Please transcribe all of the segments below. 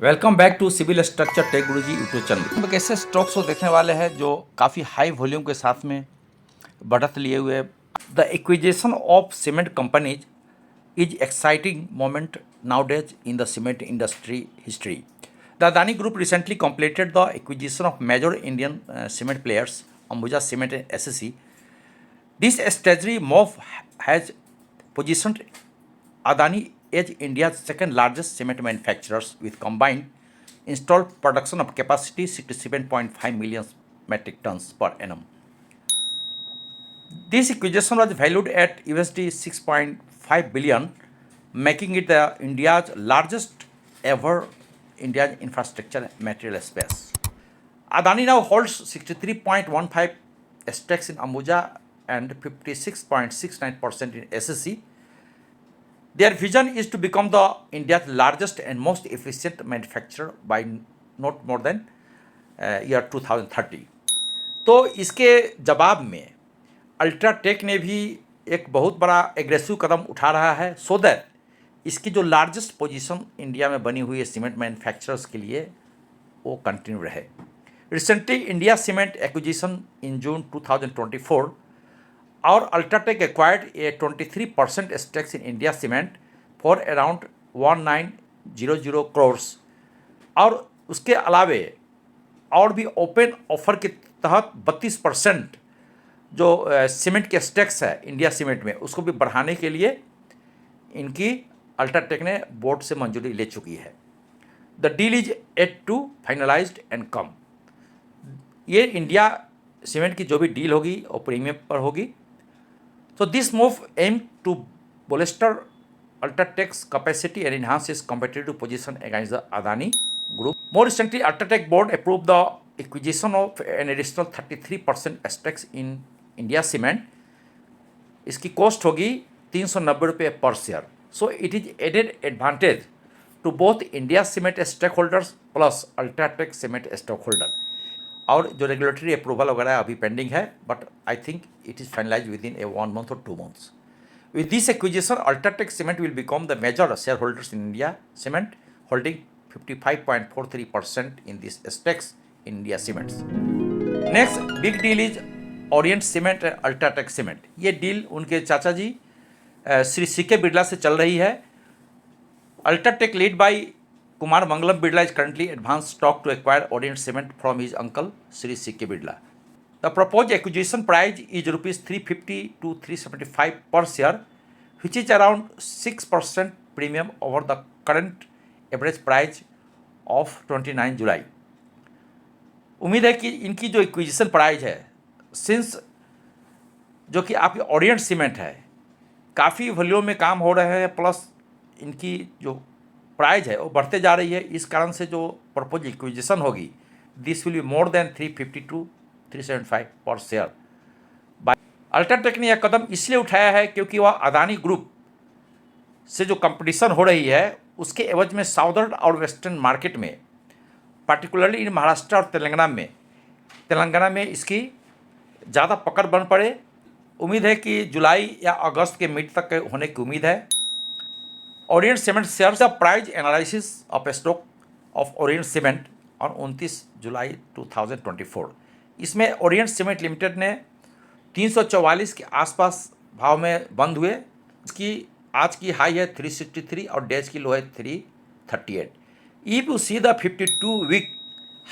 Welcome back to civil structure tech Guruji YouTube channel. हम एक ऐसे स्टॉक्स को देखने वाले हैं जो काफ़ी हाई वॉल्यूम के साथ में बढ़त लिए हुए। The acquisition of cement companies is exciting moment nowadays in the cement industry history. The Adani group recently completed the acquisition of major Indian cement players, Ambuja Cement and SSC. This strategy move has positioned Adani as India's second largest cement manufacturers with combined installed production of capacity 67.5 million metric tons per annum. This acquisition was valued at USD 6.5 billion, making it India's largest ever India's infrastructure material space. Adani now holds 63.15 stakes in Ambuja and 56.69% in SSC. Their vision is to become the India's largest and most efficient manufacturer by not more than year 2030. तो इसके जवाब में UltraTech ने भी एक बहुत बड़ा aggressive कदम उठा रहा है सो दैट इसकी जो लार्जेस्ट पोजीशन इंडिया में बनी हुई है सीमेंट मैन्युफैक्चरर्स के लिए वो कंटिन्यू रहे। रिसेंटली इंडिया सीमेंट एक्विजिशन इन जून 2024 और UltraTech acquired A 23% stakes in India Cement for around 1900 crores और उसके अलावे और भी ओपन ऑफर के तहत 32% जो सीमेंट के स्टेक्स है इंडिया सीमेंट में उसको भी बढ़ाने के लिए इनकी अल्ट्राटेक ने बोर्ड से मंजूरी ले चुकी है। The deal is at to finalised and come. ये इंडिया सीमेंट की जो भी डील होगी वो प्रीमियम पर होगी। So this move aimed to bolster Ultratech's capacity and enhance its competitive position against the Adani Group. More recently, Ultratech board approved the acquisition of an additional 33% stakes in India Cement. इसकी cost होगी 390 रुपये पर share. So it is added advantage to both India cement stake holders plus UltraTech cement stock holder. और जो regulatory approval वगैरह अभी pending है but I think it is finalise with in a 1 month or 2 months. With this acquisition, Ultratech Cement will become the major shareholders in India Cement, holding 55.43% in these stakes in India Cements. Next big deal is Orient Cement and Ultratech Cement. ये deal उनके चाचा जी Shri C K Birla से चल रही है। Ultratech led by Kumar Mangalam Birla is currently advanced talk to acquire Orient Cement from his uncle Sri C.K. Birla. The proposed acquisition price is rupees 350 to 375 per share, which is around 6% premium over the current average price of 29 July. उम्मीद है कि इनकी जो acquisition price है since जो कि आपकी Orient cement है काफ़ी वॉल्यूम में काम हो रहे हैं प्लस इनकी जो प्राइस है वो बढ़ते जा रही है। इस कारण से जो प्रपोज एक्विजिशन होगी this will be more than 350 to 375 पर शेयर। अल्ट्राटेक ने यह कदम इसलिए उठाया है क्योंकि वह अदानी ग्रुप से जो कंपटीशन हो रही है उसके एवज में साउदर्न और वेस्टर्न मार्केट में पार्टिकुलरली इन महाराष्ट्र और तेलंगाना में इसकी ज़्यादा पकड़ बन पड़े। उम्मीद है कि जुलाई या अगस्त के मिड तक होने की उम्मीद है। Orient Cement shares the price analysis of a stock of Orient Cement on 29 जुलाई 2024। इसमें Orient Cement लिमिटेड ने 344 के आसपास भाव में बंद हुए। इसकी आज की हाई है 363 और डेज की लो है 338। If you see the 52-week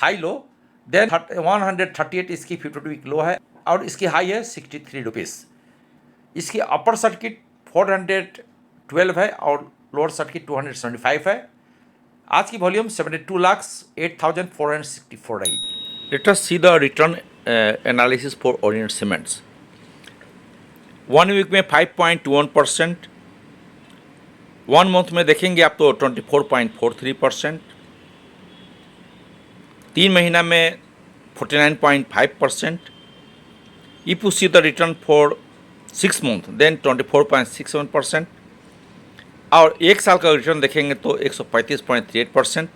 high low then 138 इसकी 52-week लो है और इसकी हाई है 63 रुपीज़। इसकी अपर सर्किट 412 है और लोअर सर्किट 275 है। आज की वॉल्यूम 72,08,464 रही। Let us see the return analysis for Orient cements. 1 week में 5.21%, 1 मंथ में देखेंगे आप तो 24.43%, 3 महीना में 49.5%। If you see the return for 6 months then 24.67% और 1 साल का रिटर्न देखेंगे तो 135.38%।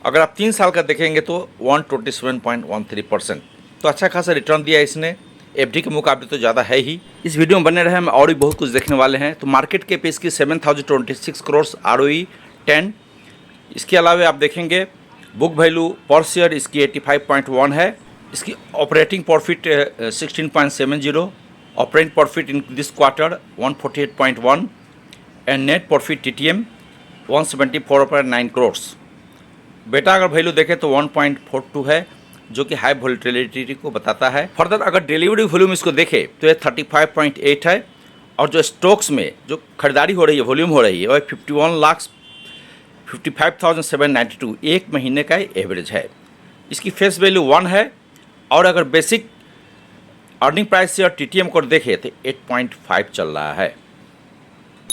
अगर आप 3 साल का देखेंगे तो 127.13%। तो अच्छा खासा रिटर्न दिया इसने, एफडी के मुकाबले तो ज़्यादा है ही। इस वीडियो में बने रहे, हम और भी बहुत कुछ देखने वाले हैं। तो मार्केट कैप इसकी 7026 करोड़, ROE 10, इसके अलावा आप देखेंगे बुक वैल्यू पर शेयर इसकी 85.1 है। इसकी operating profit 16.70, operating profit in this quarter 148.1 and net profit TTM 174.9 crores. बेटा अगर वैल्यू देखें तो 1.42 है, जो कि हाई वोलेटिलिटी को बताता है। फर्दर अगर डिलीवरी वॉल्यूम इसको देखें तो ये 35.8 है, और जो स्टॉक्स में जो खरीदारी हो रही है, वॉल्यूम हो रही है, वह 51,55,792 एक महीने का एवरेज है। इसकी फेस वैल्यू 1 है, और अगर बेसिक अर्निंग प्राइस से और TTM को देखें तो 8.5 चल रहा है।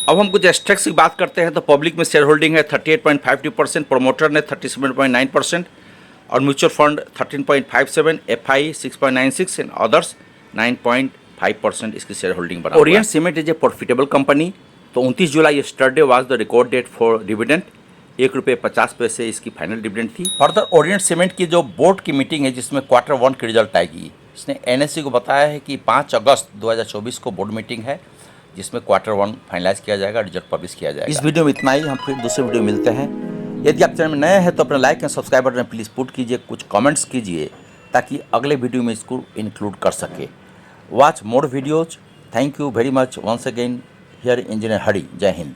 अब हम कुछ स्टॉक्स की बात करते हैं तो पब्लिक में शेयर होल्डिंग है 38.52%, प्रोमोटर ने 37.9% और mutual fund 13.57, FI 6.96 and others 9.5% इसकी शेयर होल्डिंग बना। Orient cement is a profitable company. तो 29 July yesterday was the record date for dividend. ₹1.50 इसकी फाइनल डिविडेंड थी। फर्दर ओरिएंट सीमेंट की जो बोर्ड की मीटिंग है जिसमें Q1 की रिजल्ट आएगी, इसने NSE को बताया है कि 5 अगस्त 2024 को बोर्ड मीटिंग है जिसमें Q1 फाइनलाइज किया जाएगा, रिजल्ट पब्लिश किया जाएगा। इस वीडियो में इतना ही, हम फिर दूसरे वीडियो में मिलते हैं। यदि आप चैनल में नए हैं तो अपना like and subscribe button please put कीजिए, कुछ कमेंट्स कीजिए ताकि अगले वीडियो में इसको इंक्लूड कर सके। Watch more videos. Thank you very much once again here engineer Hari. जय हिंद।